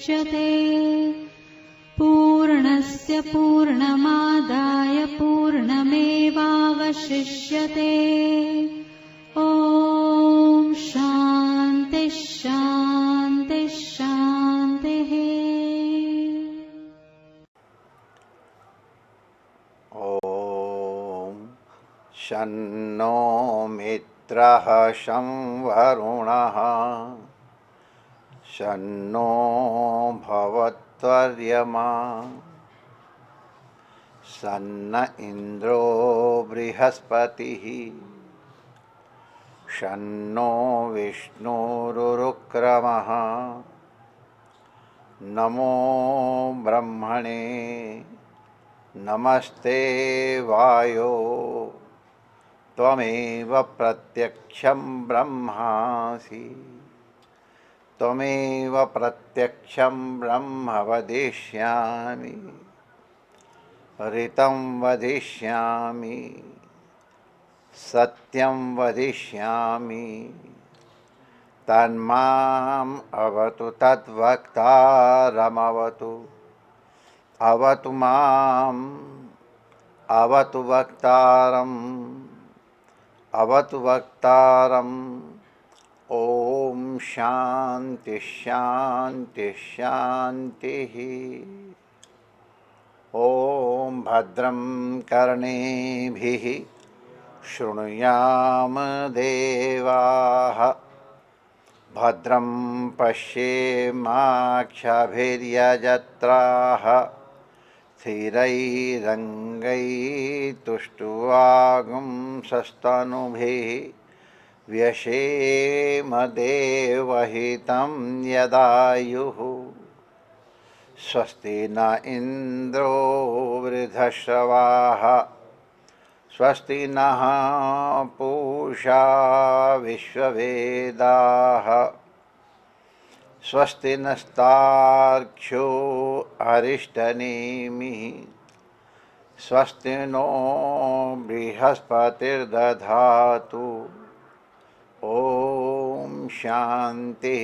मुच्यते। पूर्णस्य पूर्णमादाय पूर्णमेवावशिष्यते। ॐ शान्ति शान्ति शान्तिः। ॐ शन्नो मित्रः शं वरुणः शन्नो भवत्वर्यमा शन्न इन्द्रो बृहस्पतिः शन्नो विष्णुरुक्रमः। नमो ब्रह्मणे नमस्ते वायो त्वमेव प्रत्यक्षं ब्रह्मासि त्वमेव प्रत्यक्षं ब्रह्म वदिष्यामि ऋतं वदिष्यामि सत्यं वदिष्यामि तन्माम् अवतु तद्वक्तारमवतु अवतु माम् अवतु वक्तारम् अवतु वक्तारम्। ॐ शान्ति शान्ति शान्तिः। ॐ भद्रं कर्णेभिः शृणुयाम देवाः भद्रं पश्येमाक्षभिर्यजत्राः स्थिरैरङ्गैस्तुष्ट्वागुंसस्तनूभिः व्यशेम देवहितं यदायुः। स्वस्ति न इन्द्रो वृद्धश्रवाः स्वस्ति नः पूषा विश्ववेदाः स्वस्ति नस्तार्क्ष्यो अरिष्टनेमिः स्वस्ति नो बृहस्पतिर्दधातु। ॐ शान्ति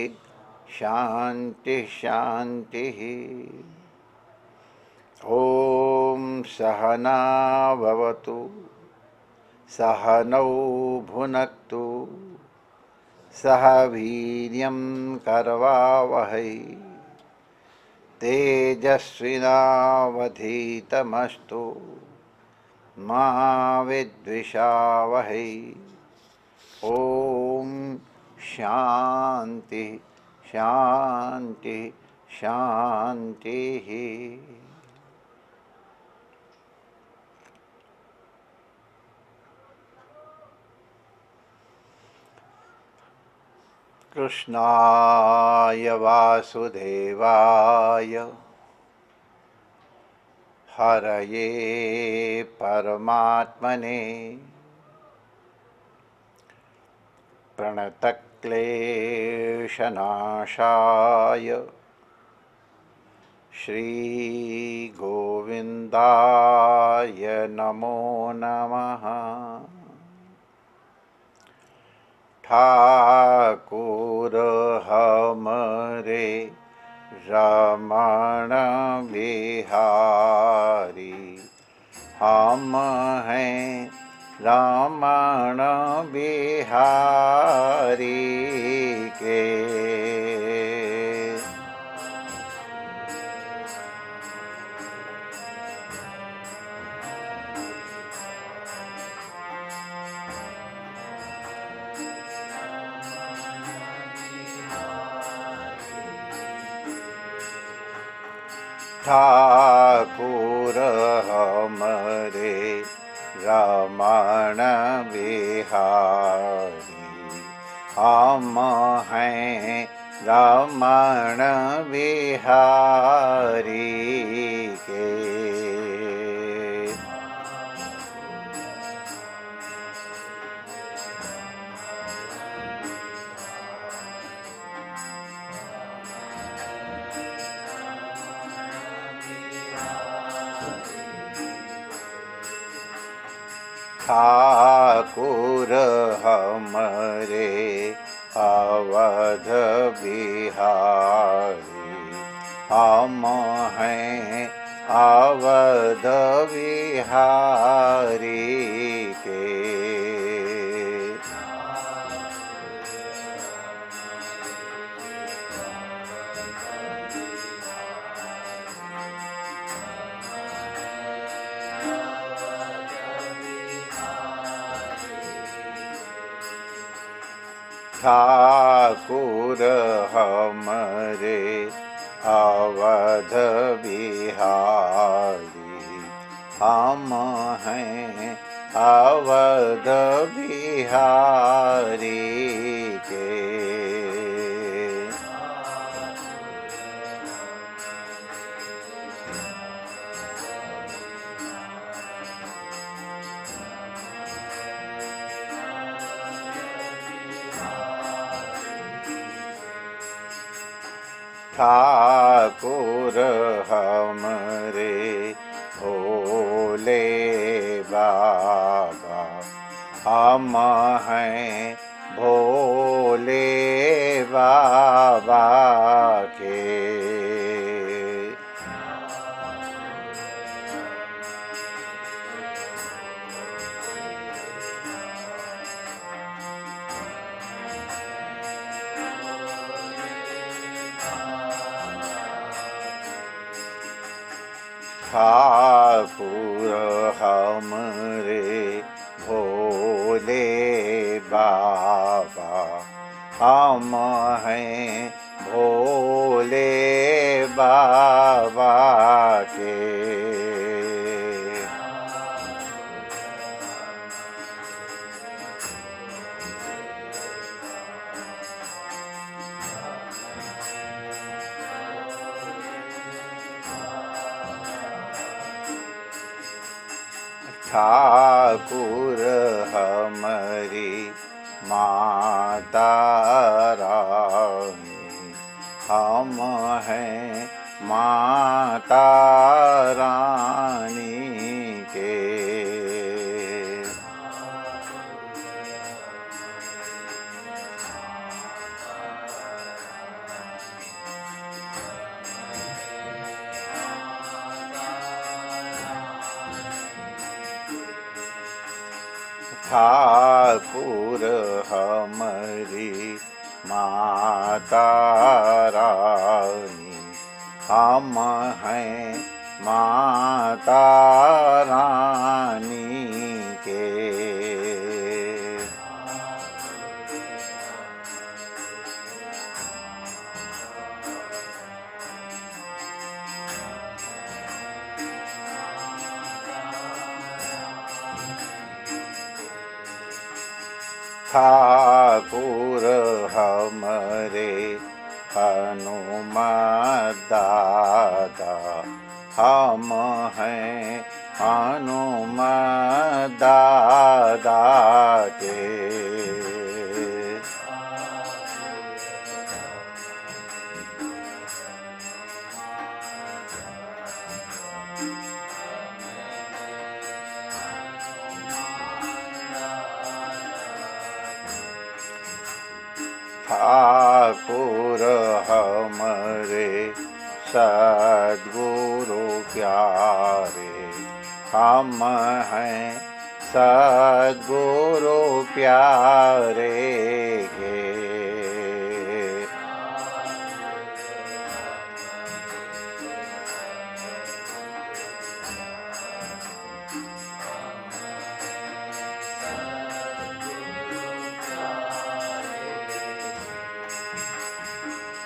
शान्ति शान्तिः। ॐ सहना भवतु सहनौ भुनक्तु सह वीर्यं करवावहै तेजस्विनावधीतमस्तु मा विद्विषावहै। ॐ शान्ति शान्ति शान्तिः। कृष्णाय वासुदेवाय हरये परमात्मने प्रणतक्लेशनाशाय श्रीगोविन्दाय नमो नमः। ठाकुर हमरे रमण बिहारी हम हैं रमण बिहारी के। ठाकुर हमरे रमण बिहारी हम हैं रमण बिहारी के। ठाकुर हमरे अवध बिहारी अवध बिहारी के। ठाकुर हमरे अवध बिहारी, हम हैं अवध बिहारी के। ठाकुर हमरे भोले बाबा, हम हैं भोले बाबा के। ठाकुर हमरे भोले बाबा, हम हैं भोले बाबा के। ठाकुर हमारी माता रानी, हम हैं माता रानी के। ठाकुर हमारी माता रानी, हम हैं माता रानी के। ठाकुर हमरे हनुमान दादा, हम हैं हनुमान दादा के। ठाकुर हमरे सद्गुरु प्यारे, हम हैं सद्गुरु प्यारे के।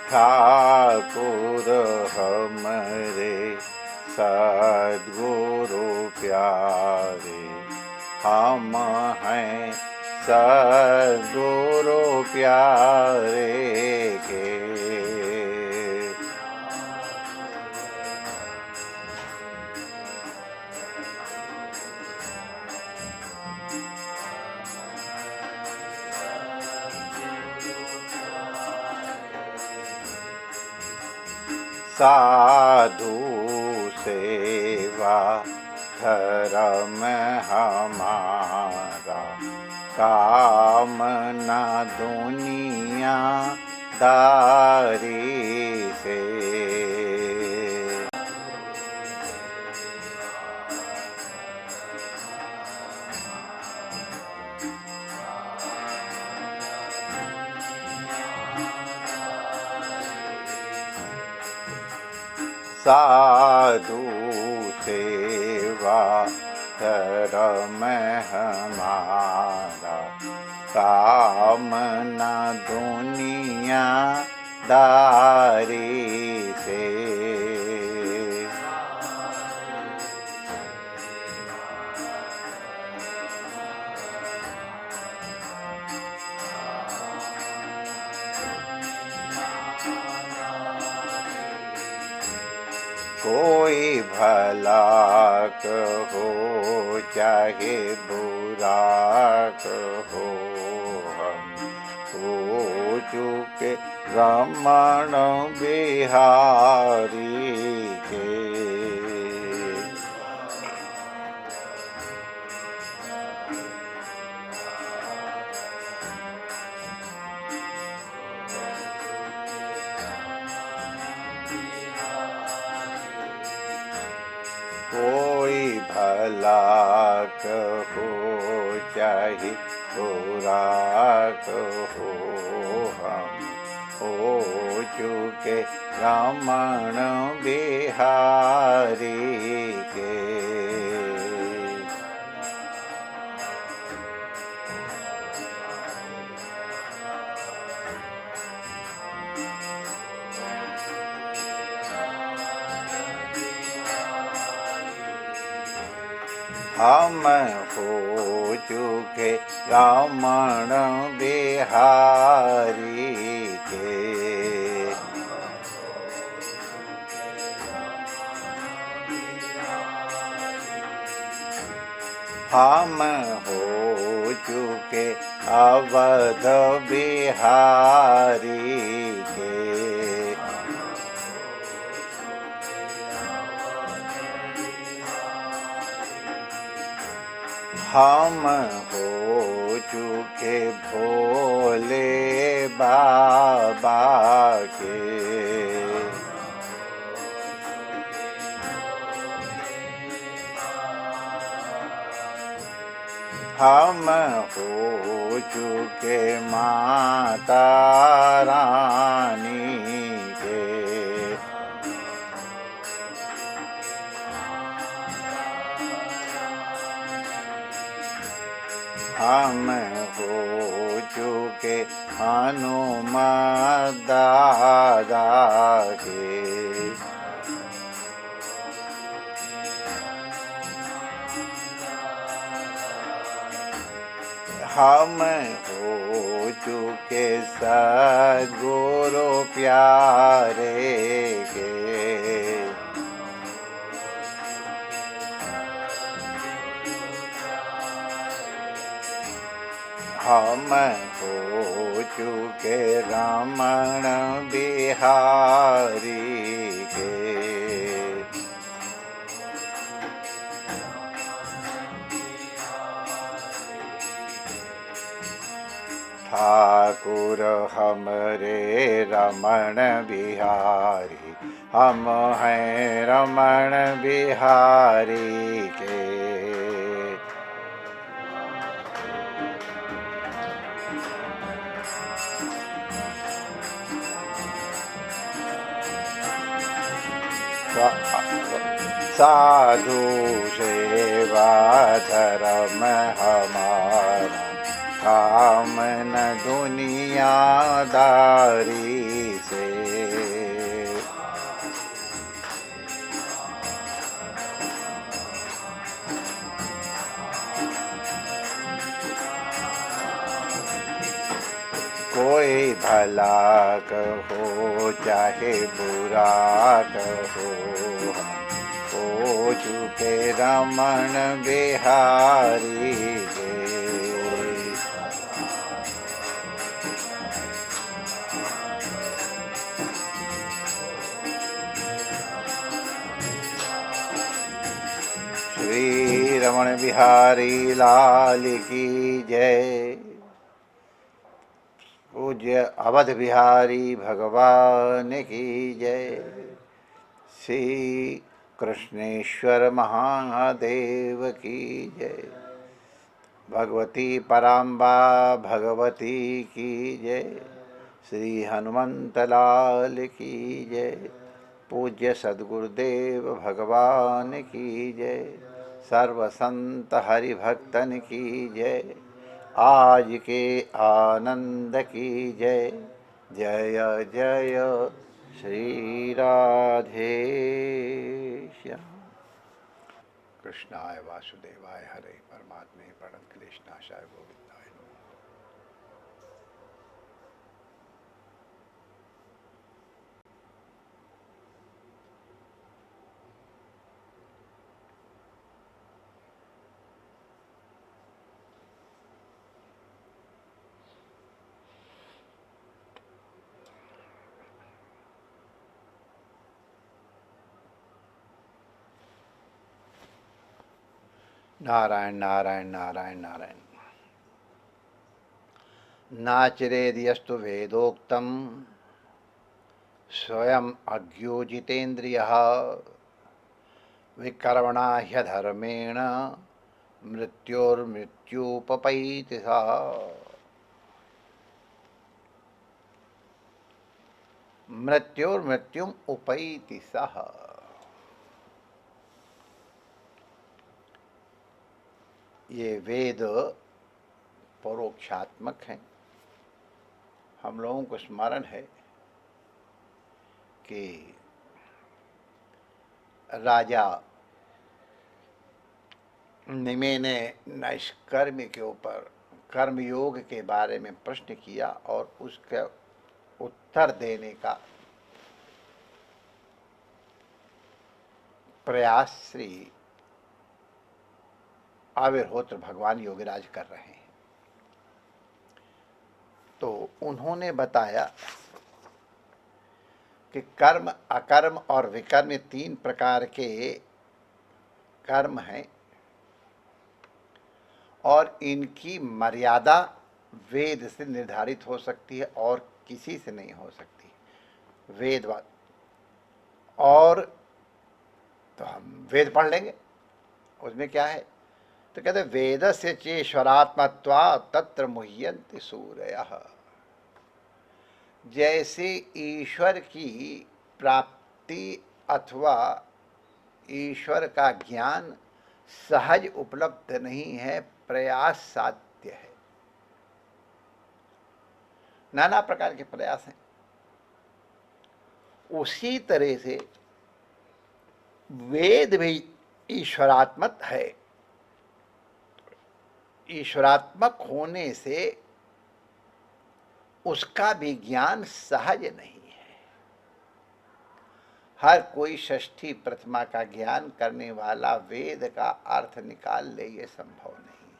ठाकुर हमरे सद्गुरु प्यारे, हम हैं सद्गुरु प्यारे के। साधु सेवा धर्म हमारा, काम न दुनिया दारी से। साधु सेवा धर्म हमारा, काम न दुनिया दारी से। कोई भला कहो चाहे बुरा कहो, हम हो चुके रमण बिहारी के। कोई भला कहो चाहे बुरा कहो, हम हो चुके रमण बिहारी के। हम हो चुके रमण बिहारी के। हम हो चुके अवध बिहारी के। हम हो चुके भोले बाबा के। हम हो चुके माता रानी के। हम हो चुके हनुमान दादा के। हम हो चुके सद्गुरु प्यारे के। हम हो चुके रमण बिहारी के। ठाकुर हमरे रमण बिहारी, हम हैं रमण बिहारी के। साधु सेवा धर्म हमारा, काम न दुनियादारी से। कोई भला कहो चाहे बुरा कहो, हो चुके रमण बिहारी के। श्री रमण बिहारी लाल की जय। पूज्य अवध बिहारी भगवान की जय। श्री कृष्णेश्वर महादेव की जय। भगवती पराम्बा भगवती की जय। श्री हनुमंत लाल की जय। पूज्य सद्गुरुदेव भगवान की जय। सर्व संत हरिभक्तन की जय। आज के आनंद की जय। जय जय श्री राधे श्याम। कृष्णाय वासुदेवाय हरे परमात्मे प्रणतक्लेशनाशाय गोविंदाय नमः। नारायण नारायण नारायण नारायण। नाचिरेद्यस्तु वेदोक्तम स्वयं अज्ञो जितेन्द्रियः विकर्मणा ह्यधर्मेण मृत्योर्मृत्युपपैति सा। मृत्योर्मृत्युम उपैति सः। ये वेद परोक्षात्मक हैं। हम लोगों को स्मरण है कि राजा निमे ने नैष्कर्म्य के ऊपर कर्मयोग के बारे में प्रश्न किया और उसका उत्तर देने का प्रयास श्री आविर्होत्र भगवान योगीराज कर रहे हैं। तो उन्होंने बताया कि कर्म, अकर्म और विकर्म ये 3 प्रकार के कर्म हैं और इनकी मर्यादा वेद से निर्धारित हो सकती है और किसी से नहीं हो सकती। वेदवाद और तो हम वेद पढ़ लेंगे, उसमें क्या है? तो कहते वेदस्य चेश्वरात्मत्वा तत्र मुह्यन्ति सूरयः। जैसे ईश्वर की प्राप्ति अथवा ईश्वर का ज्ञान सहज उपलब्ध नहीं है, प्रयास साध्य है। नाना प्रकार के प्रयास हैं। उसी तरह से वेद भी ईश्वरात्मक है। ईश्वरात्मक होने से उसका भी ज्ञान सहज नहीं है। हर कोई षष्ठी प्रथमा का ज्ञान करने वाला वेद का अर्थ निकाल ले, ये संभव नहीं है।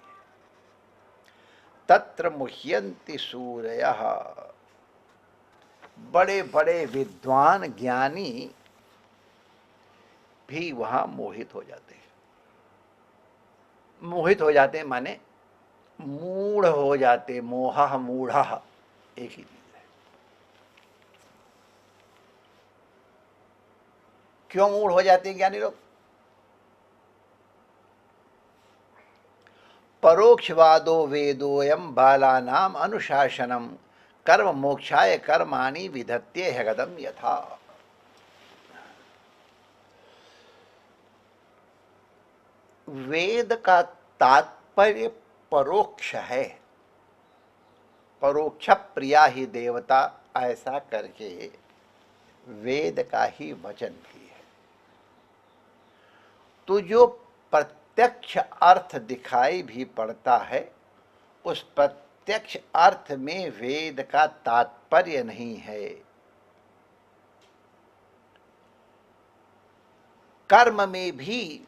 तत्र मुह्यन्ति सूरयः। बड़े बड़े विद्वान ज्ञानी भी वहां मोहित हो जाते हैं। मोहित हो जाते माने मूढ़ हो जाते। मोहः मूढ़ः एक ही चीज है। क्यों मूढ़ हो जाते हैं ज्ञानी लोग? परोक्षवादो वेदोयम बालानाम अनुशासनम कर्म मोक्षाय कर्माणि विधत्ते ह्यगदम यथा। वेद का तात्पर्य परोक्ष है। परोक्ष प्रिया ही देवता, ऐसा करके वेद का ही वचन भी है। तो जो प्रत्यक्ष अर्थ दिखाई भी पड़ता है, उस प्रत्यक्ष अर्थ में वेद का तात्पर्य नहीं है। कर्म में भी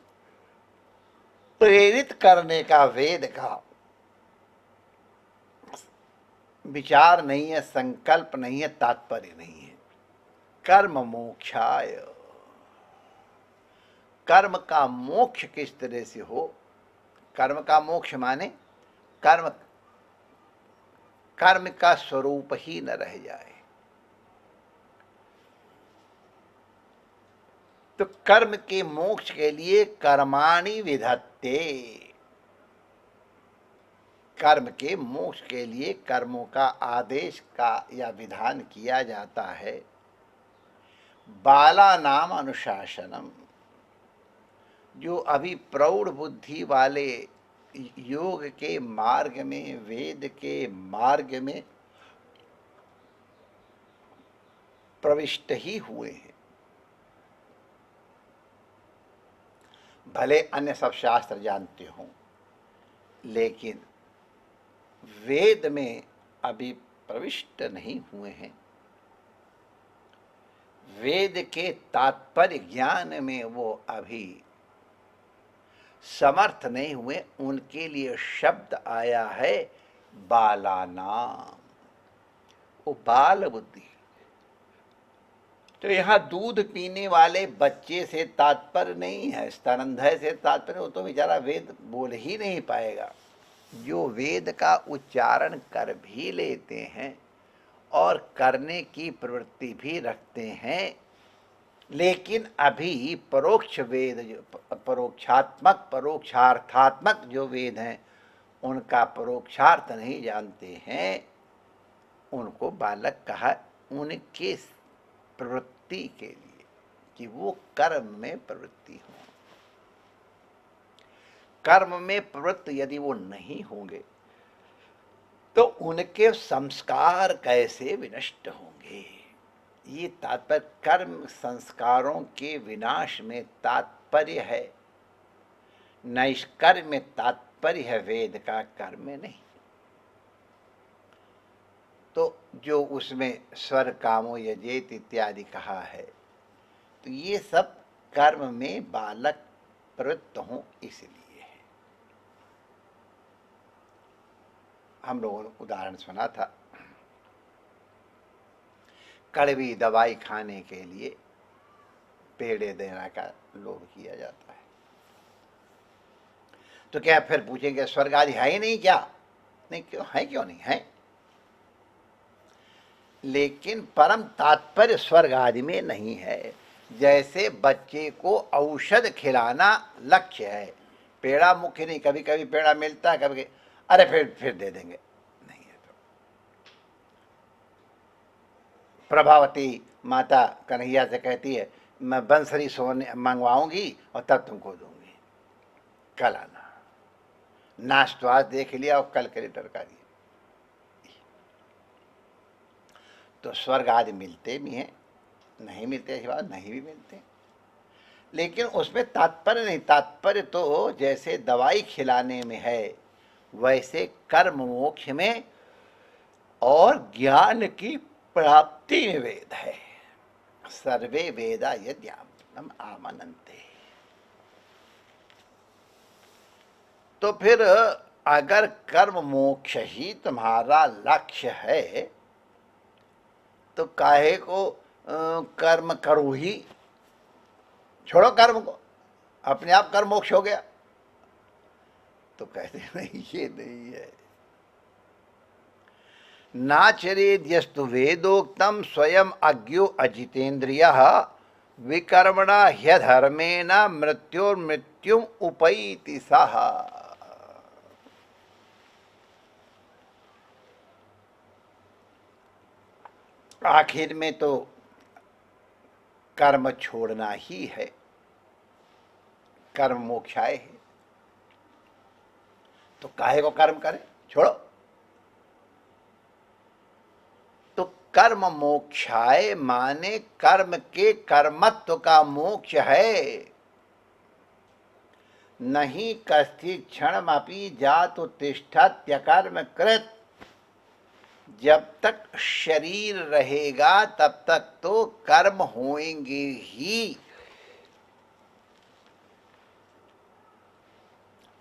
प्रेरित करने का वेद का विचार नहीं है, संकल्प नहीं है, तात्पर्य नहीं है। कर्म मोक्षाय, कर्म का मोक्ष किस तरह से हो? कर्म का मोक्ष माने कर्म कर्म का स्वरूप ही न रह जाए। तो कर्म के मोक्ष के लिए कर्माणि विधत्ते। कर्म के मोक्ष के लिए कर्मों का आदेश का या विधान किया जाता है। बाला नाम अनुशासनम, जो अभी प्रौढ़ बुद्धि वाले योग के मार्ग में, वेद के मार्ग में प्रविष्ट ही हुए हैं, भले अन्य सब शास्त्र जानते हों, लेकिन वेद में अभी प्रविष्ट नहीं हुए हैं, वेद के तात्पर्य ज्ञान में वो अभी समर्थ नहीं हुए, उनके लिए शब्द आया है बालानाम, वो बाल बुद्धि। तो यहाँ दूध पीने वाले बच्चे से तात्पर्य नहीं है, स्तनंधय से तात्पर्य, वो तो बेचारा वेद बोल ही नहीं पाएगा। जो वेद का उच्चारण कर भी लेते हैं और करने की प्रवृत्ति भी रखते हैं, लेकिन अभी परोक्ष वेद, जो परोक्षात्मक परोक्षार्थात्मक जो वेद हैं, उनका परोक्षार्थ नहीं जानते हैं, उनको बालक कहा, उनके प्रवृत्ति के लिए कि वो कर्म में प्रवृत्ति हो। कर्म में प्रवृत्त यदि वो नहीं होंगे तो उनके संस्कार कैसे विनष्ट होंगे। ये तात्पर्य, कर्म संस्कारों के विनाश में तात्पर्य है, नैष्कर्म में तात्पर्य है वेद का, कर्म में नहीं। तो जो उसमें स्वर कामो यजेत इत्यादि कहा है, तो ये सब कर्म में बालक प्रवृत्त हों इसलिए है। हम लोगों ने उदाहरण सुना था, कड़वी दवाई खाने के लिए पेड़े देने का लोभ किया जाता है, तो क्या फिर पूछेंगे स्वर्ग आदि है ही नहीं क्या? नहीं, क्यों है, क्यों नहीं है, लेकिन परम तात्पर्य स्वर्ग आदि में नहीं है। जैसे बच्चे को औषध खिलाना लक्ष्य है, पेड़ा मुख्य नहीं, कभी कभी पेड़ा मिलता है, कभी अरे फिर दे देंगे, नहीं है। तो प्रभावती माता कन्हैया से कहती है, मैं बंसरी सोने मंगवाऊंगी और तब तुमको दूंगी, कल आना। नाश तो आज देख लिया और कल करे तरकारी। तो स्वर्ग आदि मिलते भी हैं, नहीं मिलते ऐसी बात नहीं भी मिलते, लेकिन उसमें तात्पर्य नहीं। तात्पर्य तो जैसे दवाई खिलाने में है, वैसे कर्म मोक्ष में और ज्ञान की प्राप्ति में वेद है। सर्वे वेदा यद्याम आमनन्ते। तो फिर अगर कर्म मोक्ष ही तुम्हारा लक्ष्य है, तो काहे को कर्म करो ही, छोड़ो कर्म को, अपने आप कर्म मोक्ष हो गया। तो कहते नहीं, ये नहीं है। नाचरेद्यस्तु वेदोक्तम स्वयं अज्ञो अजितेन्द्रियः विकर्मणा ह्यधर्मेण मृत्युर्मृत्युम उपैति सः। आखिर में तो कर्म छोड़ना ही है, कर्म मोक्षाय है, तो काहे को कर्म करें, छोड़ो। तो कर्म मोक्षाय माने कर्म के कर्मत्व का मोक्ष है। नहीं कश्चित् क्षणमपि जातु तिष्ठत्यकर्म कृत, जब तक शरीर रहेगा तब तक तो कर्म होंगे ही।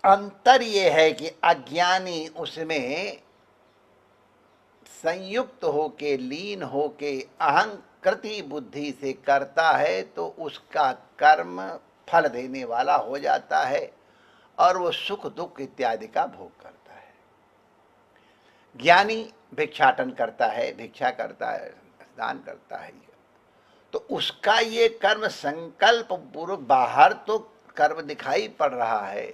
अंतर यह है कि अज्ञानी उसमें संयुक्त होके, लीन होके, अहंकृति बुद्धि से करता है, तो उसका कर्म फल देने वाला हो जाता है और वो सुख दुख इत्यादि का भोग करता है। ज्ञानी भिक्षाटन करता है, भिक्षा करता है, दान करता है, तो उसका ये कर्म संकल्प पूर्व, बाहर तो कर्म दिखाई पड़ रहा है,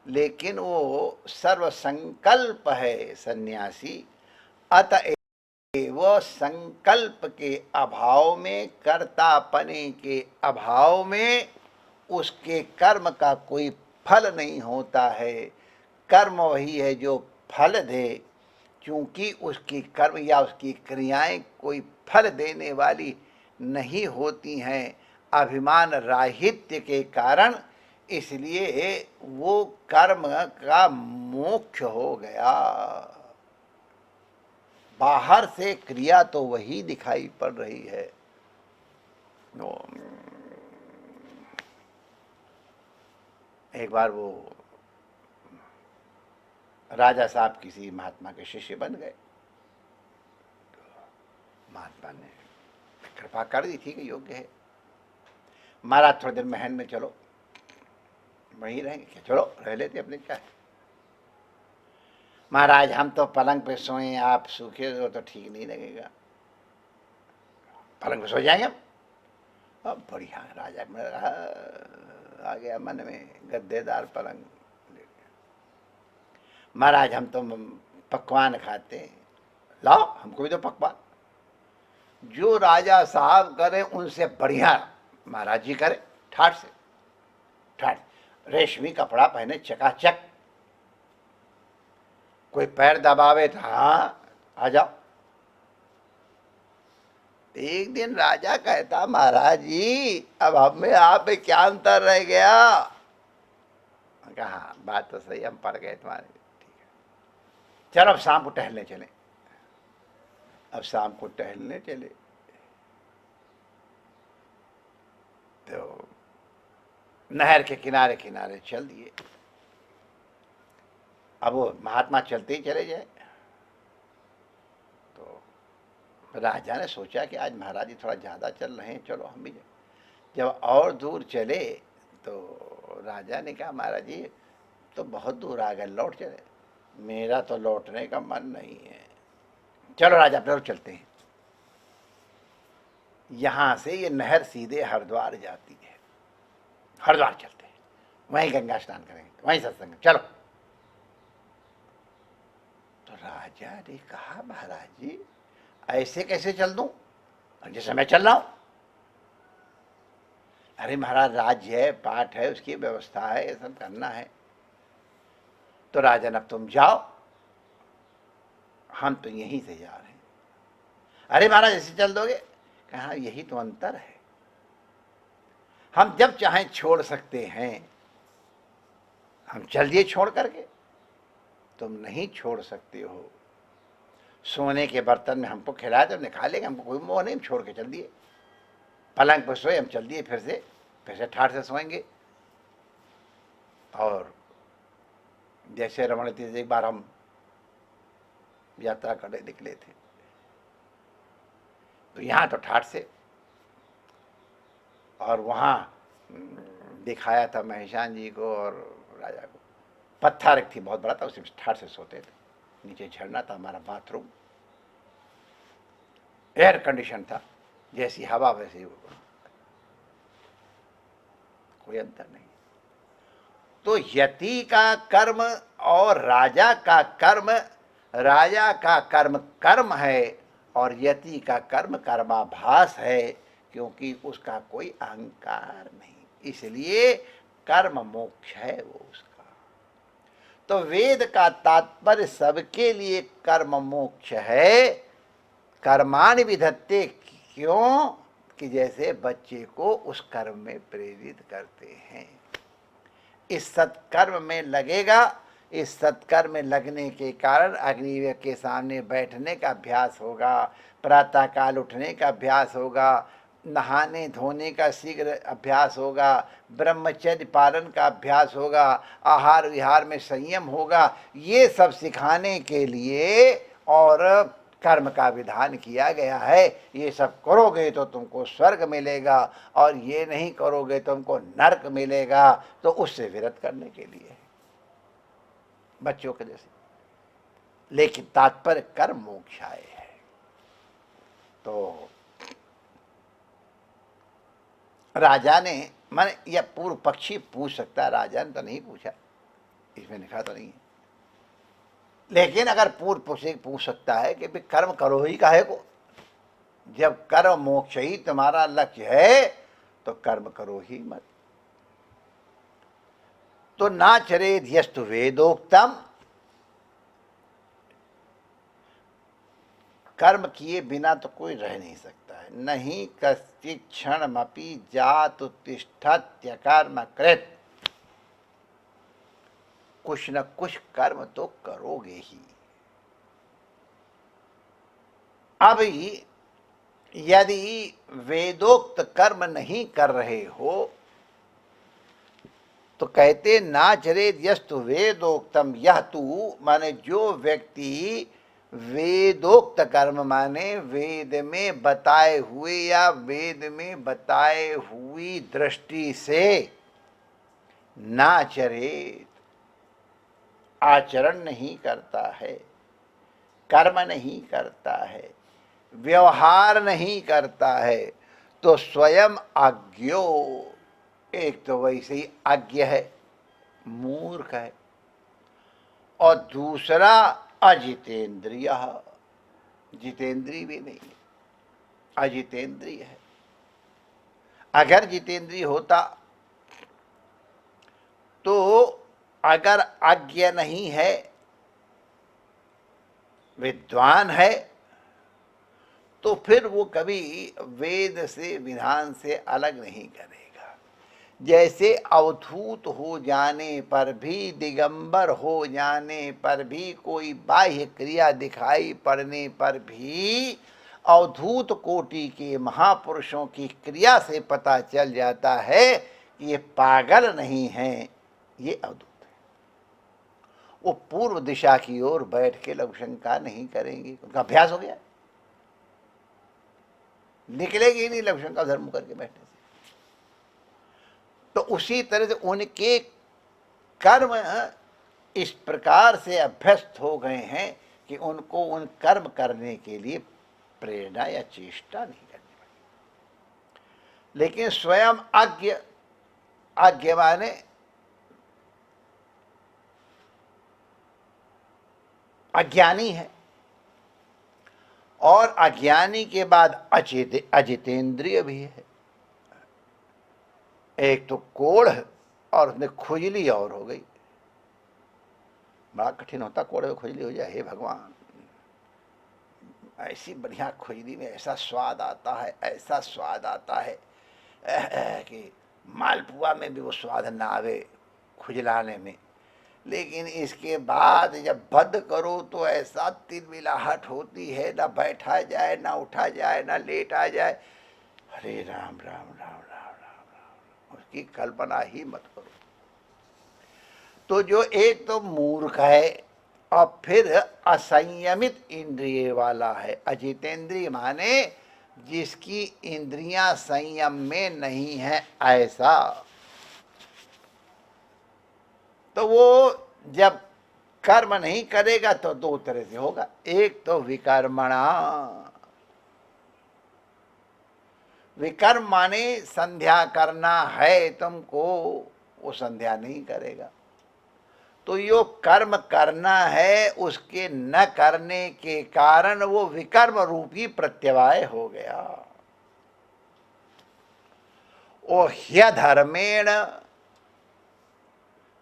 लेकिन वो सर्व संकल्प है सन्यासी। अतः वो संकल्प के अभाव में, कर्तापने के अभाव में उसके कर्म का कोई फल नहीं होता है। कर्म वही है जो फल दे, क्योंकि उसकी कर्म या उसकी क्रियाएं कोई फल देने वाली नहीं होती हैं अभिमान राहित्य के कारण, इसलिए वो कर्म का मोक्ष हो गया। बाहर से क्रिया तो वही दिखाई पड़ रही है। एक बार वो राजा साहब किसी महात्मा के शिष्य बन गए। महात्मा ने कृपा कर दी थी कि योग्य है। महाराज थोड़ी देर महल में चलो, वहीं रहेंगे क्या? चलो रह लेते अपने, क्या है। महाराज हम तो पलंग पे सोए, आप सूखे हो तो ठीक नहीं लगेगा। पलंग पे सो जाएंगे हम। अब बढ़िया, राजा में आ गया मन में गद्देदार पलंग। महाराज हम तो पकवान खाते हैं, लाओ हमको भी तो पकवान। जो राजा साहब करे उनसे बढ़िया महाराज जी करे, ठाठ से ठाठ, रेशमी कपड़ा पहने चकाचक, कोई पैर दबावे तो हाँ आ जाओ। एक दिन राजा कहता, महाराज जी अब हम में आप में क्या अंतर रह गया? कहा बात तो सही, हम पड़ गए तुम्हारे, ठीक है चलो अब शाम को टहलने चले। अब शाम को टहलने चले तो नहर के किनारे किनारे चल दिए। अब वो महात्मा चलते ही चले जाए तो राजा ने सोचा कि आज महाराज जी थोड़ा ज़्यादा चल रहे हैं, चलो हम भी जाए। जब और दूर चले तो राजा ने कहा, महाराज जी तो बहुत दूर आ गए, लौट चले। मेरा तो लौटने का मन नहीं है। चलो राजा अपने चलते हैं। यहाँ से ये नहर सीधे हरिद्वार जाती है, हरिद्वार चलते हैं, वहीं गंगा स्नान करेंगे, वहीं सत्संग, चलो। तो राजा ने कहा, महाराज जी ऐसे कैसे चल दूं, जैसे मैं चल रहा हूं? अरे महाराज राज्य है, पाठ है, उसकी व्यवस्था है, ये सब करना है। तो राजन अब तुम जाओ, हम तो यहीं से जा रहे हैं। अरे महाराज ऐसे चल दोगे? कहा यही तो अंतर है, हम जब चाहें छोड़ सकते हैं, हम चल दिए छोड़ करके, तुम नहीं छोड़ सकते हो। सोने के बर्तन में हमको खिलाया तो खा लेंगे, हमको कोई मोह नहीं, छोड़ के चल दिए। पलंग पर सोए, हम चल दिए, फिर से ठाठ से सोएंगे। और जैसे रमण तीर्थ एक बार हम यात्रा करने निकले थे तो यहाँ तो ठाठ से, और वहाँ दिखाया था महेशान जी को और राजा को। पत्थर एक थी बहुत बड़ा था, उसी में ठाठ से सोते थे। नीचे झरना था, हमारा बाथरूम, एयर कंडीशन था, जैसी हवा वैसी वो, कोई अंतर नहीं। तो यति का कर्म और राजा का कर्म, राजा का कर्म कर्म है और यति का कर्म कर्माभास है, क्योंकि उसका कोई अहंकार नहीं, इसलिए कर्म मोक्ष है वो उसका। तो वेद का तात्पर्य सबके लिए कर्म मोक्ष है। कर्माणि विधत्ते, क्यों कि जैसे बच्चे को उस कर्म में प्रेरित करते हैं। इस सत्कर्म में लगेगा, इस सत्कर्म में लगने के कारण अग्निवेश के सामने बैठने का अभ्यास होगा, प्रातःकाल उठने का अभ्यास होगा, नहाने धोने का शीघ्र अभ्यास होगा, ब्रह्मचर्य पालन का अभ्यास होगा, आहार विहार में संयम होगा। ये सब सिखाने के लिए और कर्म का विधान किया गया है। ये सब करोगे तो तुमको स्वर्ग मिलेगा और ये नहीं करोगे तो तुमको नरक मिलेगा। तो उससे विरत करने के लिए है, बच्चों के जैसे। लेकिन तात्पर्य कर्म मोक्षाय है। तो राजा ने, माने यह पूर्व पक्षी पूछ सकता है, राजा ने तो नहीं पूछा, इसमें लिखा तो नहीं है। लेकिन अगर पूर्व पुरुष से पूछ सकता है कि भाई कर्म करो ही काहे को, जब कर्म मोक्ष ही तुम्हारा लक्ष्य है तो कर्म करो ही मत। तो ना चरेद यस्तु वेदोक्तम, कर्म किए बिना तो कोई रह नहीं सकता है। नहीं कश्चित् क्षणमपि जातु तिष्ठत्य कर्म कृत, कुछ न कुछ कर्म तो करोगे ही। अब यदि वेदोक्त कर्म नहीं कर रहे हो तो कहते नाचरेद यस्तु वेदोक्तम, यह तू माने जो व्यक्ति वेदोक्त कर्म माने वेद में बताए हुए या वेद में बताए हुई दृष्टि से नाचरेत, आचरण नहीं करता है, कर्म नहीं करता है, व्यवहार नहीं करता है, तो स्वयं अज्ञो, एक तो वैसे ही अज्ञ है, मूर्ख है, और दूसरा अजितेंद्रिय, जितेंद्रिय भी नहीं, अजितेंद्रिय है। अगर जितेंद्रिय होता तो अगर अज्ञ नहीं है, विद्वान है, तो फिर वो कभी वेद से विधान से अलग नहीं करेगा। जैसे अवधूत हो जाने पर भी, दिगंबर हो जाने पर भी, कोई बाह्य क्रिया दिखाई पड़ने पर भी अवधूत कोटि के महापुरुषों की क्रिया से पता चल जाता है कि ये पागल नहीं है, ये अवधूत है। वो पूर्व दिशा की ओर बैठ के लघु शंका नहीं करेंगे, उनका अभ्यास हो गया, निकलेगी नहीं लघु शंका धर्म करके बैठने से। तो उसी तरह से उनके कर्म इस प्रकार से अभ्यस्त हो गए हैं कि उनको उन कर्म करने के लिए प्रेरणा या चेष्टा नहीं करनी पड़ी। लेकिन स्वयं अज्ञ, अज्ञ माने अज्ञानी है, और अज्ञानी के बाद अजितेंद्रिय भी है। एक तो कोढ़ और उसमें खुजली और हो गई, बड़ा कठिन होता कोढ़ में खुजली हो जाए। हे भगवान, ऐसी बढ़िया खुजली में ऐसा स्वाद आता है, ऐसा स्वाद आता है कि मालपुआ में भी वो स्वाद ना आवे खुजलाने में। लेकिन इसके बाद जब बंद करो तो ऐसा तिलमिलाहट होती है, ना बैठा जाए, ना उठा जाए, ना लेटा जाए। हरे राम राम राम राम राम राम, उसकी कल्पना ही मत करो। तो जो एक तो मूर्ख है और फिर असंयमित इंद्रिय वाला है, अजितेंद्रिय माने जिसकी इंद्रियां संयम में नहीं है, ऐसा, तो वो जब कर्म नहीं करेगा तो दो तरह से होगा। एक तो विकर्मणा, विकर्म माने संध्या करना है तुमको, वो संध्या नहीं करेगा। तो यो कर्म करना है, उसके न करने के कारण वो विकर्म रूपी प्रत्यवाय हो गया। ओ ह्यधर्मेण,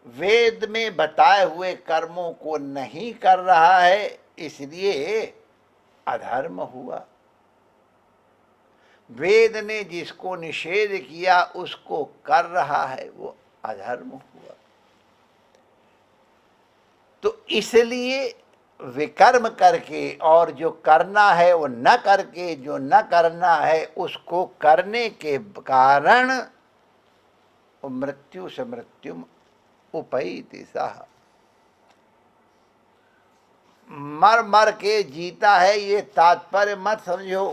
वेद में बताए हुए कर्मों को नहीं कर रहा है, इसलिए अधर्म हुआ। वेद ने जिसको निषेध किया उसको कर रहा है, वो अधर्म हुआ। तो इसलिए विकर्म करके और जो करना है वो न करके, जो न करना है उसको करने के कारण मृत्यु से मृत्युम उपैति सह, मर मर के जीता है, ये तात्पर्य मत समझो।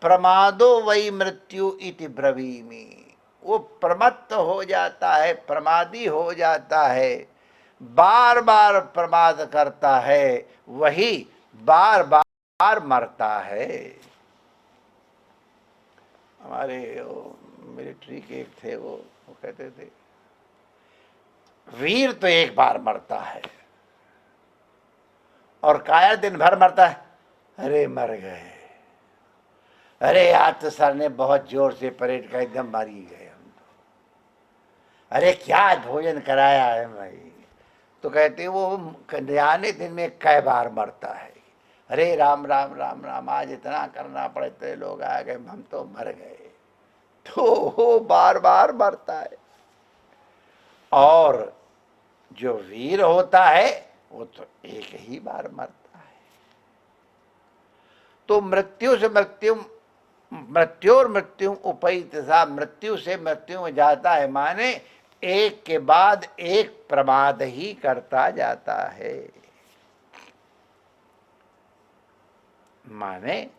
प्रमादो वही मृत्यु इति ब्रवीमि, वो प्रमत्त हो जाता है, प्रमादी हो जाता है, बार बार प्रमाद करता है, वही बार बार मरता है। हमारे मिलिट्री के एक थे, वो कहते थे वीर तो एक बार मरता है और कायर दिन भर मरता है। अरे मर गए, अरे आज तो सर ने बहुत जोर से परेड का, एकदम मर ही गए हम तो। अरे क्या भोजन कराया है भाई। तो कहते वो आने दिन में कै बार मरता है। अरे राम राम राम राम, आज इतना करना पड़े तो लोग आ गए, हम तो मर गए। तो वो बार बार मरता है। और जो वीर होता है वो तो एक ही बार मरता है। तो मृत्यु से मृत्यु, मृत्योर मृत्यु उपैत सा, मृत्यु से मृत्यु में जाता है, माने एक के बाद एक प्रमाद ही करता जाता है, माने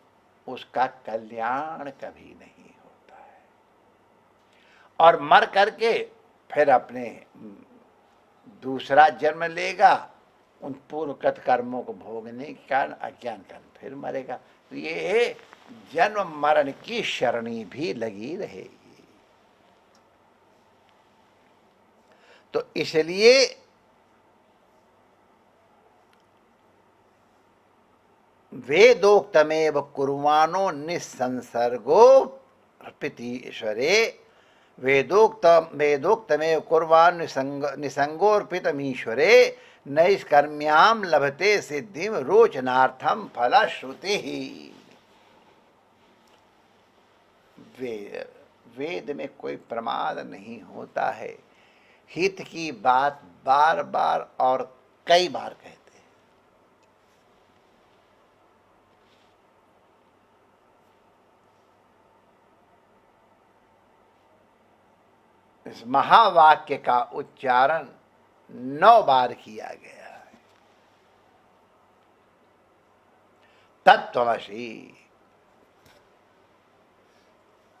उसका कल्याण कभी नहीं होता है। और मर करके फिर अपने दूसरा जन्म लेगा, उन पूर्वकृत कर्मों को भोगने के कारण अज्ञान कारण फिर मरेगा। तो ये जन्म मरण की शरणी भी लगी रहेगी। तो इसलिए वेदोक्तमेव कुर्वाणो निसंसर्गो अर्पितीश्वरे, वेदोक्तमेव कुर्वाण निसंगोर्पितमीश्वरे, नैष्कर्म्याम लभते सिद्धिम रोचनार्थम फलश्रुति। वेद में कोई प्रमाद नहीं होता है। हित की बात बार बार और कई बार कहते हैं। इस महावाक्य का उच्चारण 9 बार किया गया है। तत्त्वमसि,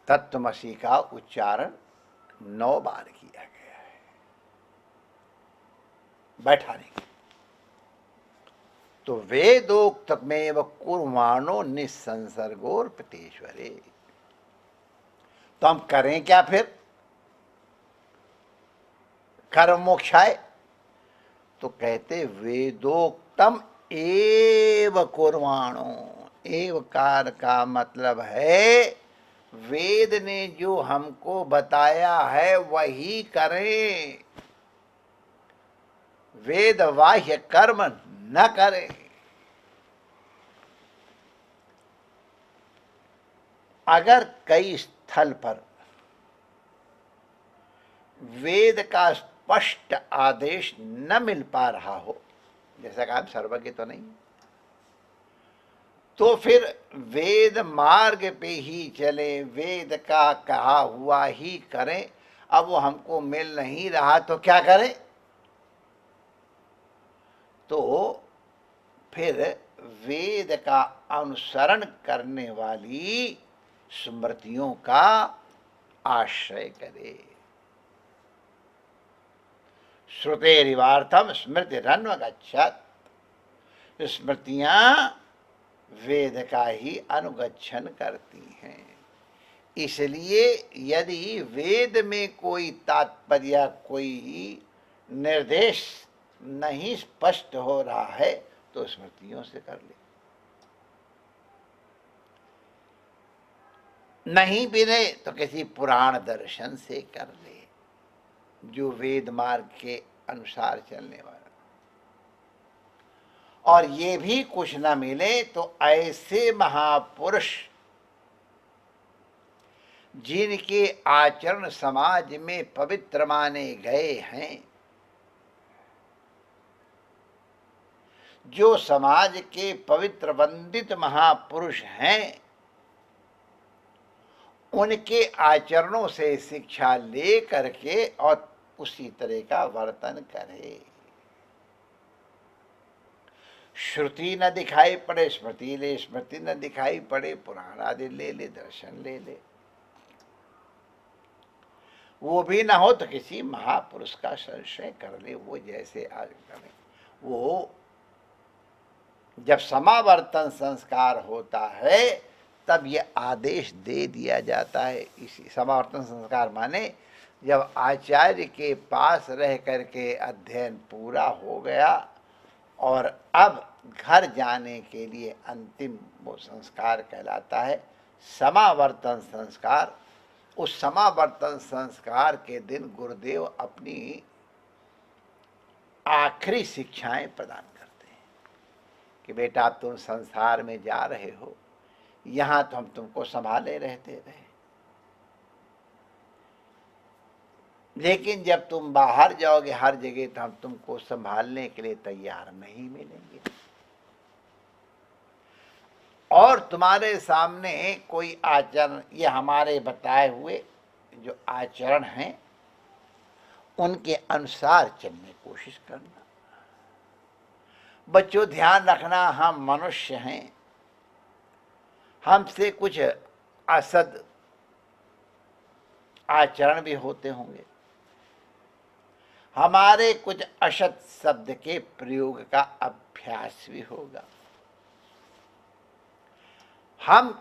तत्त्वमसि का उच्चारण 9 बार किया गया है। बैठाने की। तो वेदोक्तमेव कुर्वाणो निसंसर्गोर्पितेश्वरे। तो हम करें क्या फिर? कर्म मोक्षाय। तो कहते वेदोक्तम एव कुर्वाणो। एवकार का मतलब है वेद ने जो हमको बताया है वही करें, वेद बाह्य कर्म न करें। अगर कई स्थल पर वेद का स्पष्ट आदेश न मिल पा रहा हो, जैसा कि आप सर्वज्ञ तो नहीं, तो फिर वेद मार्ग पे ही चले, वेद का कहा हुआ ही करें। अब वो हमको मिल नहीं रहा तो क्या करें? तो फिर वेद का अनुसरण करने वाली स्मृतियों का आश्रय करे। श्रुतेरिवार्थम स्मृतिरन्वगच्छत्। स्मृतियां वेद का ही अनुगच्छन करती हैं। इसलिए यदि वेद में कोई तात्पर्य, कोई निर्देश नहीं स्पष्ट हो रहा है तो स्मृतियों से कर ले। नहीं मिले तो किसी पुराण दर्शन से कर ले जो वेद मार्ग के अनुसार चलने वाला। और ये भी कुछ न मिले तो ऐसे महापुरुष जिनके आचरण समाज में पवित्र माने गए हैं, जो समाज के पवित्र वंदित महापुरुष हैं, उनके आचरणों से शिक्षा ले करके और उसी तरह का वर्तन करे। श्रुति न दिखाई पड़े स्मृति ले, स्मृति न दिखाई पड़े पुराण आदि ले ले, दर्शन ले ले। वो भी ना हो तो किसी महापुरुष का संशय कर ले, वो जैसे आज करें। वो जब समावर्तन संस्कार होता है तब ये आदेश दे दिया जाता है। इसी समावर्तन संस्कार माने जब आचार्य के पास रह करके अध्ययन पूरा हो गया और अब घर जाने के लिए अंतिम वो संस्कार कहलाता है समावर्तन संस्कार। उस समावर्तन संस्कार के दिन गुरुदेव अपनी आखिरी शिक्षाएं प्रदान करते हैं कि बेटा अब तुम संसार में जा रहे हो, यहां तो हम तुमको संभाले रहते रहे, लेकिन जब तुम बाहर जाओगे हर जगह तो हम तुमको संभालने के लिए तैयार नहीं मिलेंगे, और तुम्हारे सामने कोई आचरण, ये हमारे बताए हुए जो आचरण हैं उनके अनुसार चलने की कोशिश करना। बच्चों ध्यान रखना, हम मनुष्य हैं, हमसे कुछ असद आचरण भी होते होंगे, हमारे कुछ असत शब्द के प्रयोग का अभ्यास भी होगा, हम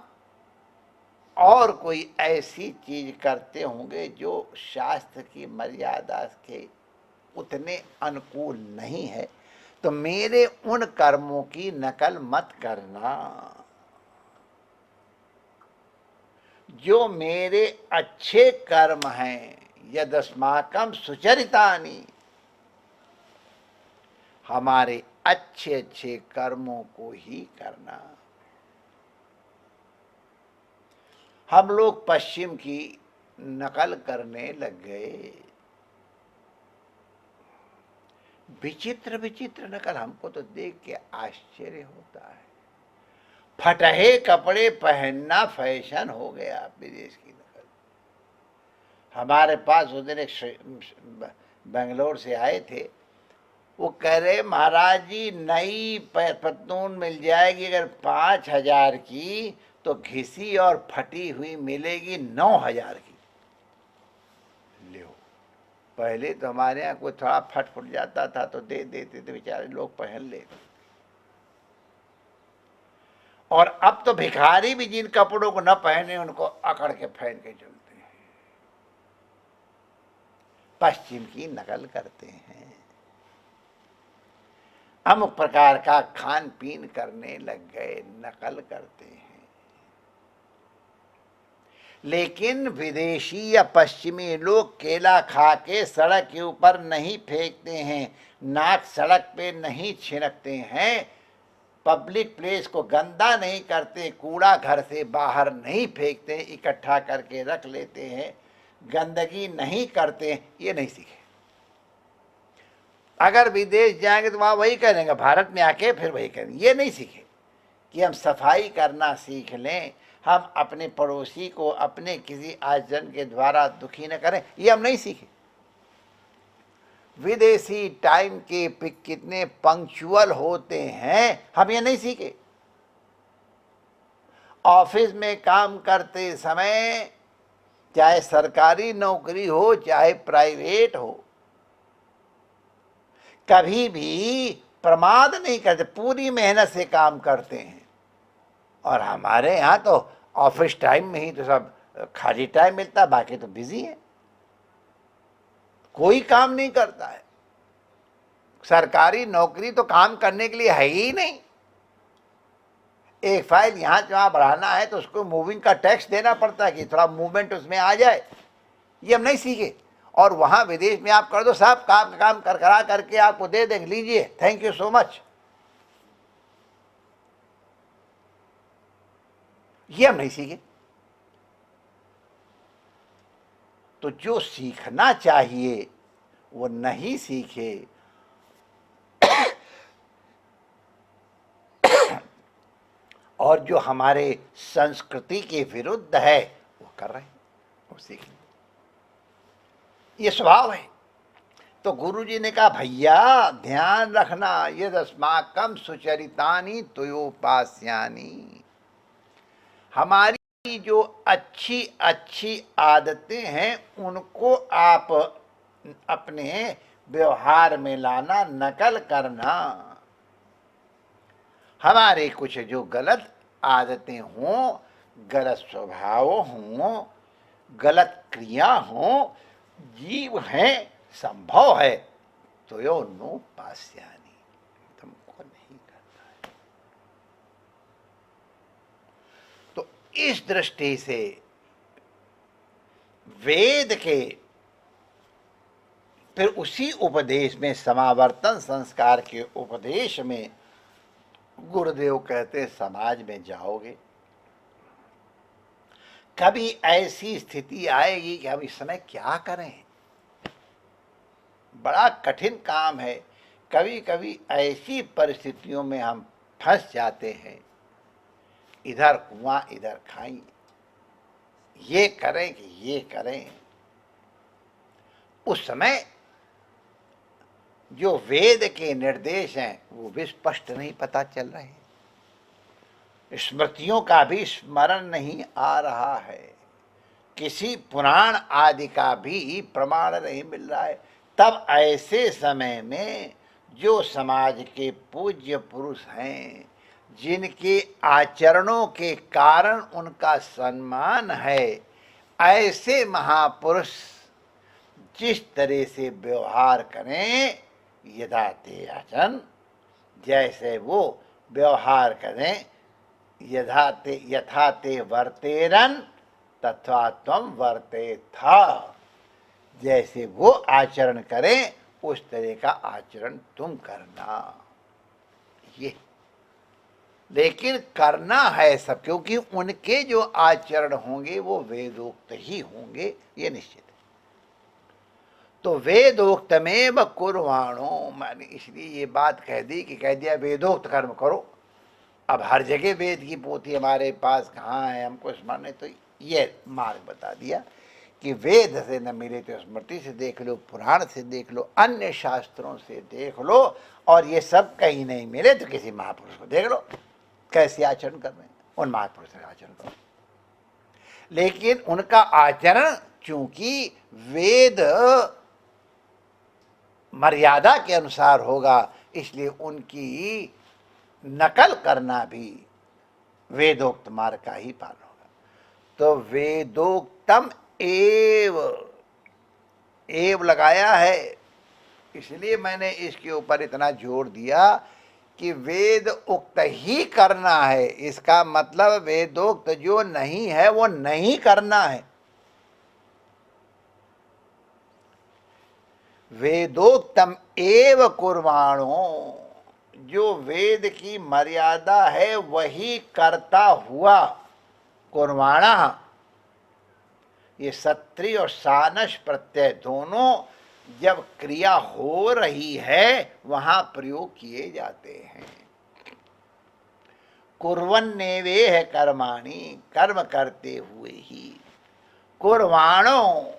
और कोई ऐसी चीज करते होंगे जो शास्त्र की मर्यादा के उतने अनुकूल नहीं है, तो मेरे उन कर्मों की नकल मत करना। जो मेरे अच्छे कर्म हैं, यदस्माकं सुचरितानि, हमारे अच्छे अच्छे कर्मों को ही करना। हम लोग पश्चिम की नकल करने लग गए, विचित्र विचित्र नकल, हमको तो देख के आश्चर्य होता है। फटहे कपड़े पहनना फैशन हो गया विदेश की नकल। हमारे पास उस दिन एक बेंगलोर से आए थे, वो कह रहे महाराज जी नई पतलून मिल जाएगी अगर 5,000 की, तो घिसी और फटी हुई मिलेगी 9,000 की। लो, पहले तो हमारे यहाँ कोई थोड़ा फट फुट जाता था तो दे देते थे, बेचारे लोग पहन लेते, और अब तो भिखारी भी जिन कपड़ों को न पहने उनको अकड़ के पहन के चलते हैं, पश्चिम की नकल करते हैं, अमुक प्रकार का खान पीन करने लग गए, नकल करते हैं। लेकिन विदेशी या पश्चिमी लोग केला खा के सड़क के ऊपर नहीं फेंकते हैं, नाक सड़क पे नहीं छिड़कते हैं, पब्लिक प्लेस को गंदा नहीं करते, कूड़ा घर से बाहर नहीं फेंकते, इकट्ठा करके रख लेते हैं, गंदगी नहीं करते, ये नहीं सीखे। अगर विदेश जाएंगे तो वहां वही करेंगे, भारत में आके फिर वही करेंगे, ये नहीं सीखे कि हम सफाई करना सीख लें, हम अपने पड़ोसी को अपने किसी आचरण के द्वारा दुखी न करें, ये हम नहीं सीखे। विदेशी टाइम के कितने पंक्चुअल होते हैं, हम ये नहीं सीखे। ऑफिस में काम करते समय, चाहे सरकारी नौकरी हो चाहे प्राइवेट हो, कभी भी प्रमाद नहीं करते, पूरी मेहनत से काम करते हैं। और हमारे यहाँ तो ऑफिस टाइम में ही तो सब खाली टाइम मिलता है, बाकी तो बिजी है, कोई काम नहीं करता है। सरकारी नौकरी तो काम करने के लिए है ही नहीं। एक फाइल यहां से वहां बढ़ाना है तो उसको मूविंग का टैक्स देना पड़ता है कि थोड़ा मूवमेंट उसमें आ जाए, ये हम नहीं सीखे। और वहां विदेश में आप कर दो, सब काम कर करा करके आपको दे देंगे, लीजिए थैंक यू सो मच, ये हम नहीं सीखे। तो जो सीखना चाहिए वो नहीं सीखे, और जो हमारे संस्कृति के विरुद्ध है वो कर रहे हैं, वो सीखें, ये स्वभाव है। तो गुरुजी ने कहा भैया ध्यान रखना, यदस्माकं सुचरितानि त्वयोपास्यानि, हमारी जो अच्छी अच्छी आदतें हैं उनको आप अपने व्यवहार में लाना, नकल करना। हमारे कुछ जो गलत आदतें हों, गलत स्वभाव हों, गलत क्रिया हों, जीव हैं, संभव है, तो यो नो पास्यानी, तुमको नहीं करना है। तो इस दृष्टि से वेद के फिर उसी उपदेश में, समावर्तन संस्कार के उपदेश में गुरुदेव कहते समाज में जाओगे, कभी ऐसी स्थिति आएगी कि हम इस समय क्या करें, बड़ा कठिन काम है। कभी कभी ऐसी परिस्थितियों में हम फंस जाते हैं, इधर कुआं इधर खाई, ये करें कि ये करें। उस समय जो वेद के निर्देश हैं वो भी स्पष्ट नहीं पता चल रहे हैं, स्मृतियों का भी स्मरण नहीं आ रहा है, किसी पुराण आदि का भी प्रमाण नहीं मिल रहा है। तब ऐसे समय में जो समाज के पूज्य पुरुष हैं, जिनके आचरणों के कारण उनका सम्मान है, ऐसे महापुरुष जिस तरह से व्यवहार करें, यथा ते आचरण, जैसे वो व्यवहार करें, यथा ते वर्तेरन तथा त्वं वर्ते था, जैसे वो आचरण करें उस तरह का आचरण तुम करना। ये लेकिन करना है सब, क्योंकि उनके जो आचरण होंगे वो वेदोक्त ही होंगे, ये निश्चित है। तो वेदोक्तमेव कुर्वाणो, मैंने इसलिए ये बात कह दी कि कह दिया वेदोक्त कर्म करो। अब हर जगह वेद की पोथी हमारे पास कहाँ है, हमको स्मरण है, तो ये मार्ग बता दिया कि वेद से न मिले तो स्मृति से देख लो, पुराण से देख लो, अन्य शास्त्रों से देख लो, और ये सब कहीं नहीं मिले तो किसी महापुरुष को देख लो कैसे आचरण कर रहे हैं, उन महापुरुष का आचरण करो। लेकिन उनका आचरण चूंकि वेद मर्यादा के अनुसार होगा, इसलिए उनकी नकल करना भी वेदोक्त मार्ग का ही पालन होगा। तो वेदोक्तम एव लगाया है, इसलिए मैंने इसके ऊपर इतना जोर दिया कि वेद उक्त ही करना है। इसका मतलब वेदोक्त जो नहीं है वो नहीं करना है। वेदोक्तम एव कुर्वाणो, जो वेद की मर्यादा है वही करता हुआ, कुर्वाणा, ये सत्री और सानस प्रत्यय दोनों जब क्रिया हो रही है वहां प्रयोग किए जाते हैं। कुर्वन्नेवेह कर्माणि, कर्म करते हुए ही, कुर्वाणो,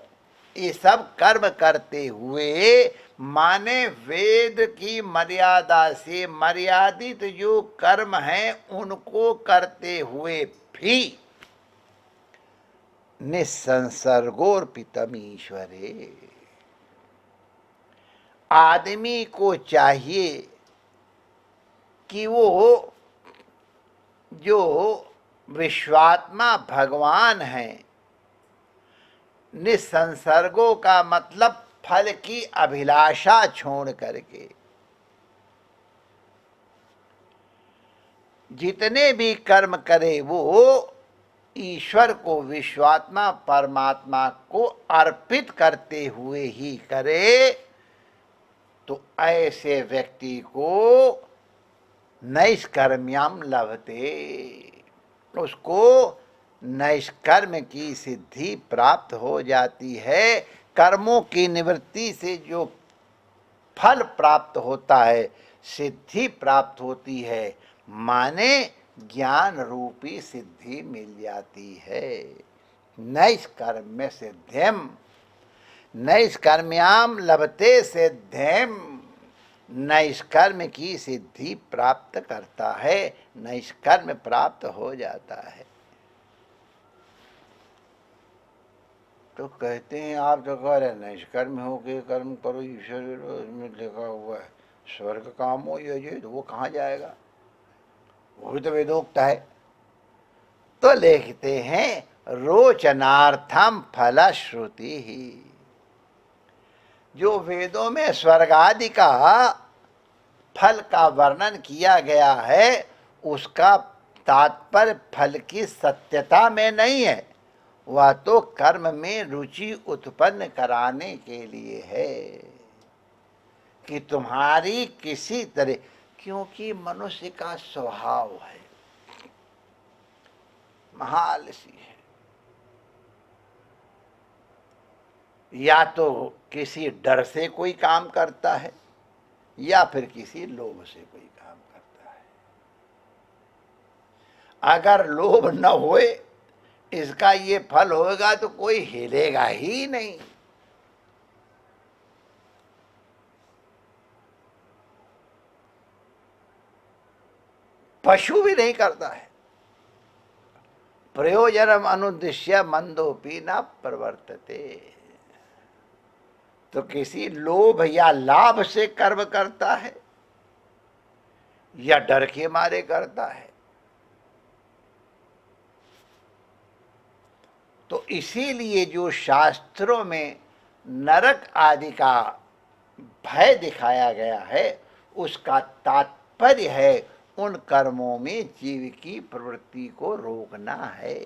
ये सब कर्म करते हुए, माने वेद की मर्यादा से मर्यादित जो कर्म हैं उनको करते हुए भी निसंसर्गोर्पितम ईश्वरे, आदमी को चाहिए कि वो जो विश्वात्मा भगवान हैं, निसंसर्गों का मतलब फल की अभिलाषा छोड़ करके जितने भी कर्म करे वो ईश्वर को, विश्वात्मा परमात्मा को अर्पित करते हुए ही करे। तो ऐसे व्यक्ति को नैष्कर्म्यम लभते, उसको नैष्कर्म की सिद्धि प्राप्त हो जाती है। कर्मों की निवृत्ति से जो फल प्राप्त होता है, सिद्धि प्राप्त होती है, माने ज्ञान रूपी सिद्धि मिल जाती है। नैष्कर्म्य सिद्धिम, नैष्कर्म्याम लभते सिद्धिम, नैष्कर्म की सिद्धि प्राप्त करता है, नैष्कर्म प्राप्त हो जाता है। तो कहते हैं आप तो कह रहे नैष्कर्म हो के कर्म करो, ईश्वर में लिखा हुआ है स्वर्ग काम हो ये, तो वो कहाँ जाएगा, वो भी तो वेदोक्त है। तो लिखते हैं रोचनार्थम फलश्रुति ही, जो वेदों में स्वर्ग आदि का फल का वर्णन किया गया है उसका तात्पर्य फल की सत्यता में नहीं है, वह तो कर्म में रुचि उत्पन्न कराने के लिए है कि तुम्हारी किसी तरह, क्योंकि मनुष्य का स्वभाव है, महालसी है, या तो किसी डर से कोई काम करता है या फिर किसी लोभ से कोई काम करता है। अगर लोभ न होए इसका ये फल होगा तो कोई हिलेगा ही नहीं। पशु भी नहीं करता है। प्रयोजनम अनुद्देश्य मंदोपि न प्रवर्तते, तो किसी लोभ या लाभ से कर्म करता है या डर के मारे करता है। तो इसीलिए जो शास्त्रों में नरक आदि का भय दिखाया गया है उसका तात्पर्य है उन कर्मों में जीव की प्रवृत्ति को रोकना है।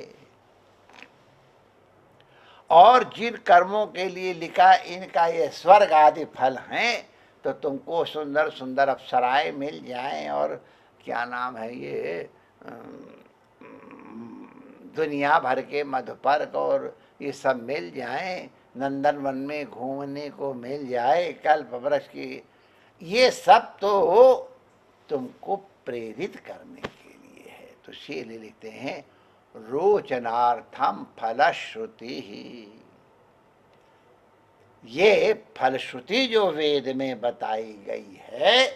और जिन कर्मों के लिए लिखा इनका ये स्वर्ग आदि फल हैं, तो तुमको सुंदर सुंदर अप्सराएं मिल जाएं और क्या नाम है ये दुनिया भर के मधुपर्क और ये सब मिल जाएं, नंदन वन में घूमने को मिल जाए, कल्प वृक्ष की, ये सब तो तुमको प्रेरित करने के लिए है। तो इसीलिए लिखते हैं रोचनार्थम फलश्रुति ही। ये फलश्रुति जो वेद में बताई गई है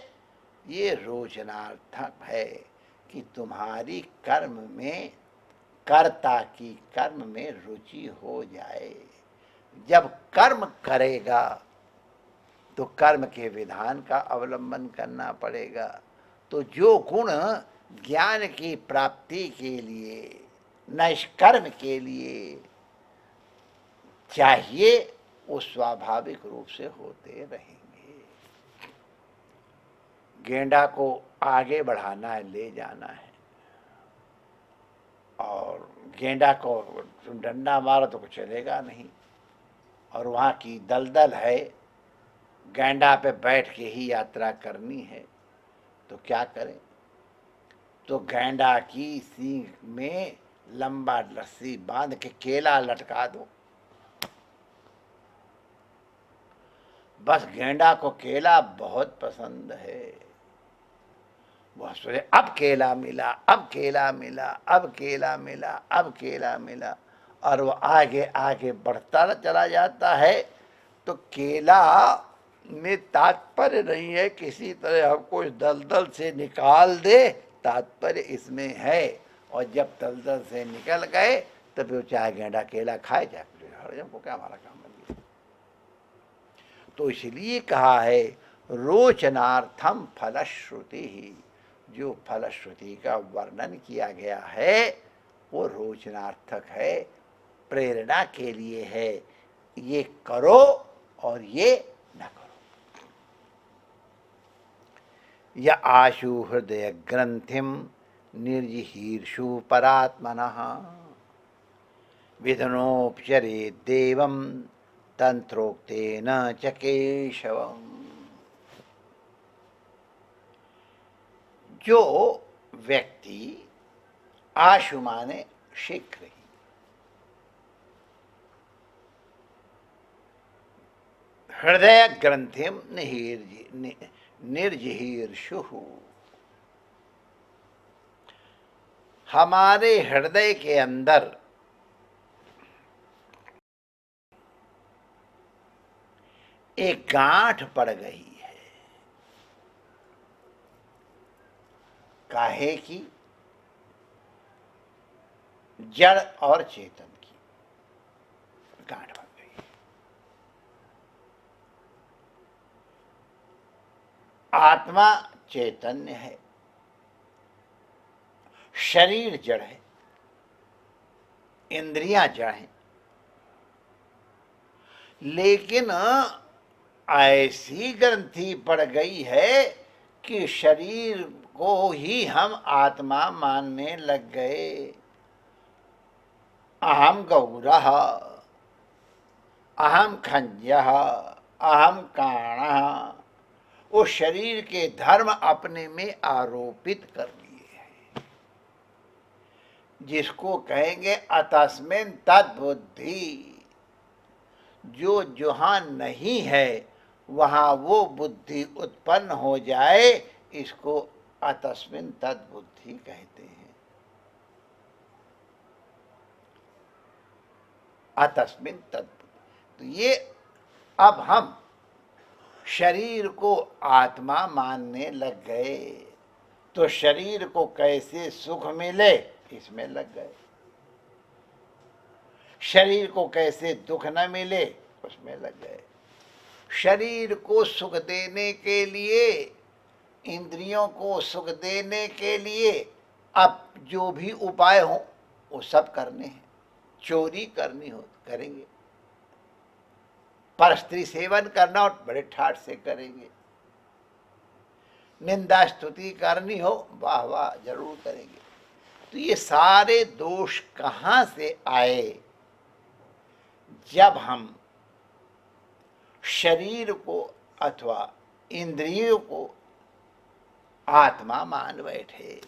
ये रोचनार्थक है कि तुम्हारी कर्म में, कर्ता की कर्म में रुचि हो जाए। जब कर्म करेगा तो कर्म के विधान का अवलंबन करना पड़ेगा। तो जो गुण ज्ञान की प्राप्ति के लिए, निष्कर्म के लिए चाहिए वो स्वाभाविक रूप से होते रहेंगे। गेंडा को आगे बढ़ाना है, ले जाना है, और गेंडा को तुम डंडा मारो तो कुछ चलेगा नहीं, और वहाँ की दलदल है, गेंडा पे बैठ के ही यात्रा करनी है, तो क्या करें? तो गेंडा की सींग में लंबा रस्सी बांध के केला लटका दो। बस गेंडा को केला बहुत पसंद है, वह सोचे अब केला मिला, अब केला मिला, अब केला मिला, अब केला मिला, और वो आगे आगे बढ़ता चला जाता है। तो केला में तात्पर्य नहीं है किसी तरह हमको इस दलदल से निकाल दे, तात्पर्य इसमें है। और जब दलदल से निकल गए तब वो चाहे गेंडा केला खाए चाहे हमको क्या, हमारा काम बन गया। तो इसलिए कहा है रोचनार्थम फलश्रुति ही। जो फलश्रुति का वर्णन किया गया है वो रोचनार्थक है, प्रेरणा के लिए है, ये करो और ये न करो। या आशु हृदय ग्रंथिम निर्जिहीर्षु परात्मनः विधनोपचरे देवम तंत्रोक्तेन च केशवम्। जो व्यक्ति, आशु माने शीघ्र ही, हृदय ग्रंथिम निर्जिहीर्षु, हमारे हृदय के अंदर एक गांठ पड़ गई है, काहे की? जड़ और चेतन की गांठ पड़ गई है। आत्मा चैतन्य है, शरीर जड़ है, इंद्रियां जड़ हैं, लेकिन ऐसी ग्रंथि पड़ गई है कि शरीर को ही हम आत्मा मानने लग गए। अहम गौरः, अहम खंजः, अहम काणः, वो शरीर के धर्म अपने में आरोपित कर लिए हैं, जिसको कहेंगे अतस्मिन् तद्बुद्धि। जो जहां नहीं है वहां वो बुद्धि उत्पन्न हो जाए, इसको अतस्मिन् तद्बुद्धि कहते हैं। अतस्मिन् तद्बुद्धि। तो ये अब हम शरीर को आत्मा मानने लग गए, तो शरीर को कैसे सुख मिले इसमें लग गए, शरीर को कैसे दुख न मिले उसमें लग गए। शरीर को सुख देने के लिए, इंद्रियों को सुख देने के लिए अब जो भी उपाय हो वो सब करने हैं। चोरी करनी हो करेंगे, परस्त्री सेवन करना हो बड़े ठाठ से करेंगे, निंदा स्तुति करनी हो वाह वाह जरूर करेंगे। तो ये सारे दोष कहां से आए? जब हम शरीर को अथवा इंद्रियों को आत्मा मान बैठे।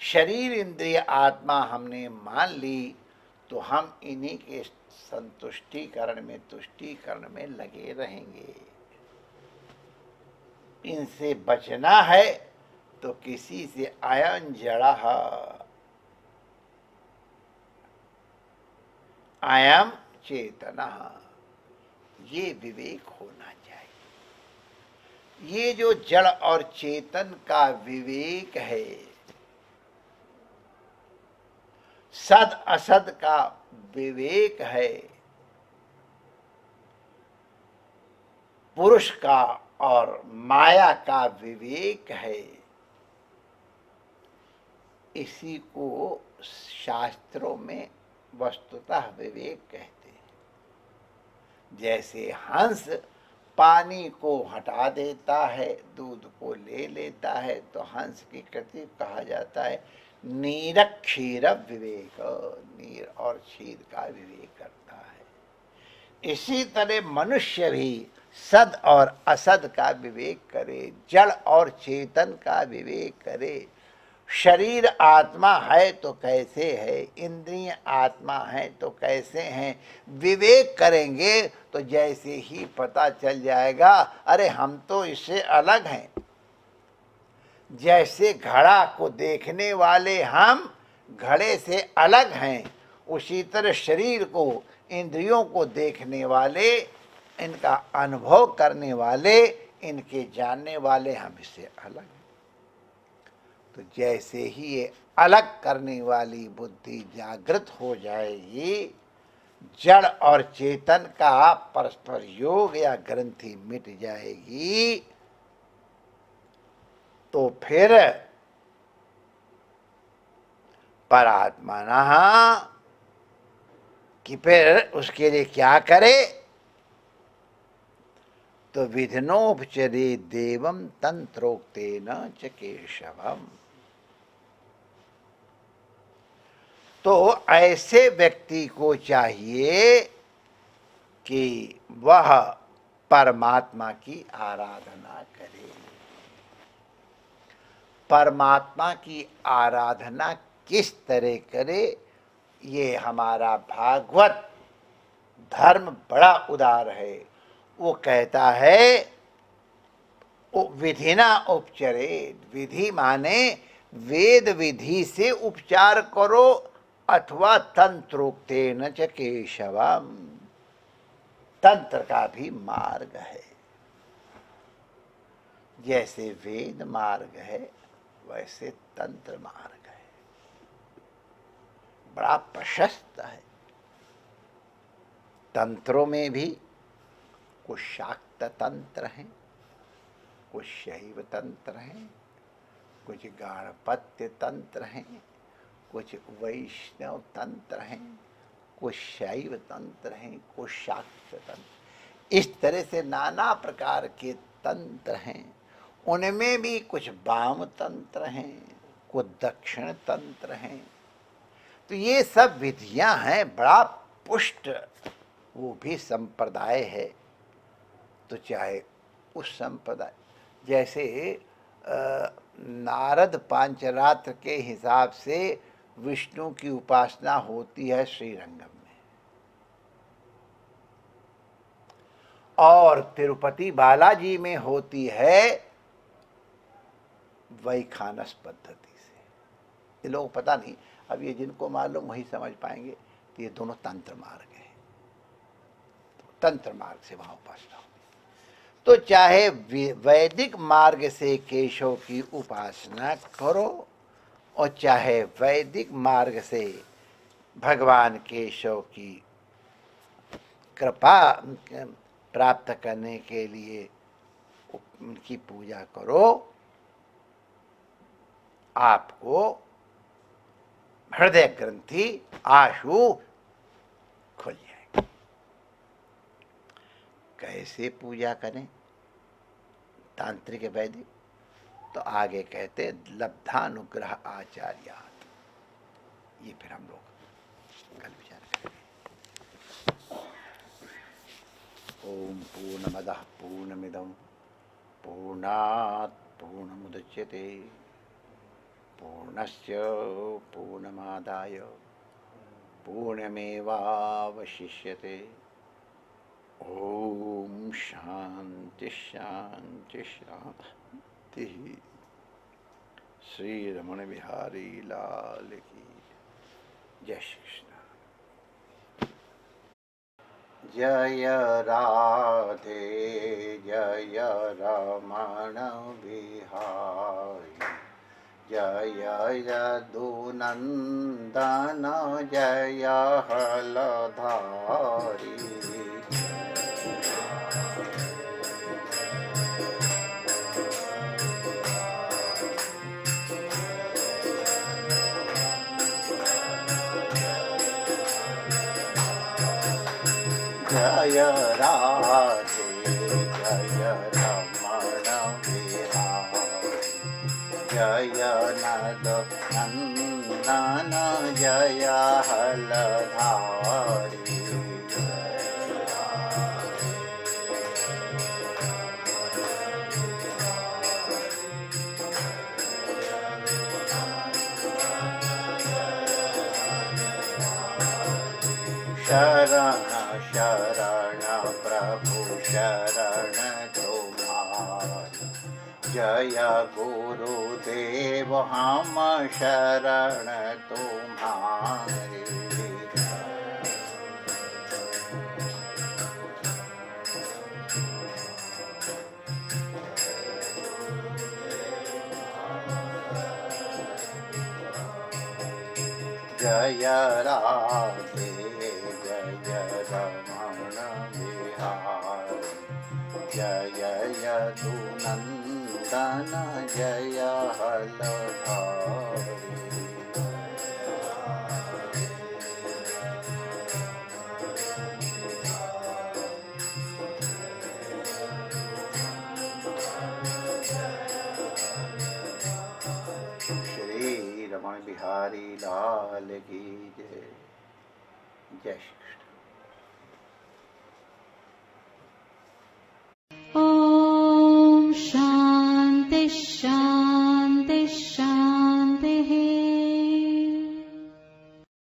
शरीर इंद्रिय आत्मा हमने मान ली तो हम इन्हीं के संतुष्टिकरण में, तुष्टिकरण में लगे रहेंगे। इनसे बचना है तो किसी से अयं जड़ा, अयम चेतना, ये विवेक होना चाहिए। ये जो जड़ और चेतन का विवेक है, सद असद का विवेक है, पुरुष का और माया का विवेक है, इसी को शास्त्रों में वस्तुतः विवेक कहते हैं। जैसे हंस पानी को हटा देता है, दूध को ले लेता है, तो हंस की कृति कहा जाता है नीर क्षीर विवेक, नीर और क्षीर का विवेक करता है। इसी तरह मनुष्य भी सद और असद का विवेक करे, जड़ और चेतन का विवेक करे। शरीर आत्मा है तो कैसे है, इंद्रिय आत्मा है तो कैसे हैं, विवेक करेंगे तो जैसे ही पता चल जाएगा अरे हम तो इससे अलग हैं। जैसे घड़ा को देखने वाले हम घड़े से अलग हैं, उसी तरह शरीर को, इंद्रियों को देखने वाले, इनका अनुभव करने वाले, इनके जानने वाले हम इससे अलग हैं। तो जैसे ही ये अलग करने वाली बुद्धि जागृत हो जाएगी, जड़ और चेतन का परस्पर योग या ग्रंथि मिट जाएगी, तो फिर परात्मनः कि फिर उसके लिए क्या करे? तो विधिनोपचरे देवम तंत्रोक्तेन च केशवम। तो ऐसे व्यक्ति को चाहिए कि वह परमात्मा की आराधना करे। परमात्मा की आराधना किस तरह करे, ये हमारा भागवत धर्म बड़ा उदार है। वो कहता है विधिना उपचरे, विधि माने वेद विधि से उपचार करो, अथवा तंत्रोक्तेन च केशवम, तंत्र का भी मार्ग है। जैसे वेद मार्ग है वैसे तंत्र मार्ग है, बड़ा प्रशस्त है। तंत्रों में भी कुछ शाक्त तंत्र हैं, कुछ शैव तंत्र हैं, कुछ गाणपत्य तंत्र हैं, कुछ वैष्णव तंत्र हैं, कुछ शैव तंत्र हैं, कुछ शाक्त तंत्र, इस तरह से नाना प्रकार के तंत्र हैं। उनमें भी कुछ वाम तंत्र हैं, कुछ दक्षिण तंत्र हैं। तो ये सब विधियां हैं, बड़ा पुष्ट वो भी संप्रदाय है। तो चाहे उस संप्रदाय, जैसे नारद पांचरात्र के हिसाब से विष्णु की उपासना होती है श्रीरंगम में, और तिरुपति बालाजी में होती है वैखानस पद्धति से। ये लोग पता नहीं, अब ये जिनको मालूम वही समझ पाएंगे। तो ये दोनों तंत्र मार्ग हैं, तो तंत्र मार्ग से वहां उपासना होती। तो चाहे वैदिक मार्ग से केशव की उपासना करो, और चाहे वैदिक मार्ग से भगवान केशव की कृपा प्राप्त करने के लिए उनकी पूजा करो, आपको हृदय ग्रंथि आशु खुल जाएगी। कैसे पूजा करें तांत्रिक वैदिक? तो आगे कहते लब्धानुग्रह आचार्यात्। ये फिर हम लोग कल विचार करेंगे। ओम पूर्णमदः पूर्णमिदं पूर्णात् पूर्णमुदच्यते पूर्णस्य पूर्णमादाय पूर्णमेवावशिष्यते। ओम शांति शांति शांति। श्री रमण बिहारी लाल की जय श्री कृष्ण। जय राधे जय रमण बिहारी, जय यदुनंदन जय हलधारी। जय राधे जय रमण बिहारी, जय नंदन जय हलधारी। शरण शरण प्रभु शरण तुम्हारी, जय गुरुदेव हम शरण तुम्हारी। जय राधे जय रमण बिहारी, जय यदुनंदन जय हलधारी। श्री रमण बिहारी लाल की जय। जय श्री कृष्ण। ॐ शान्ति शान्ति।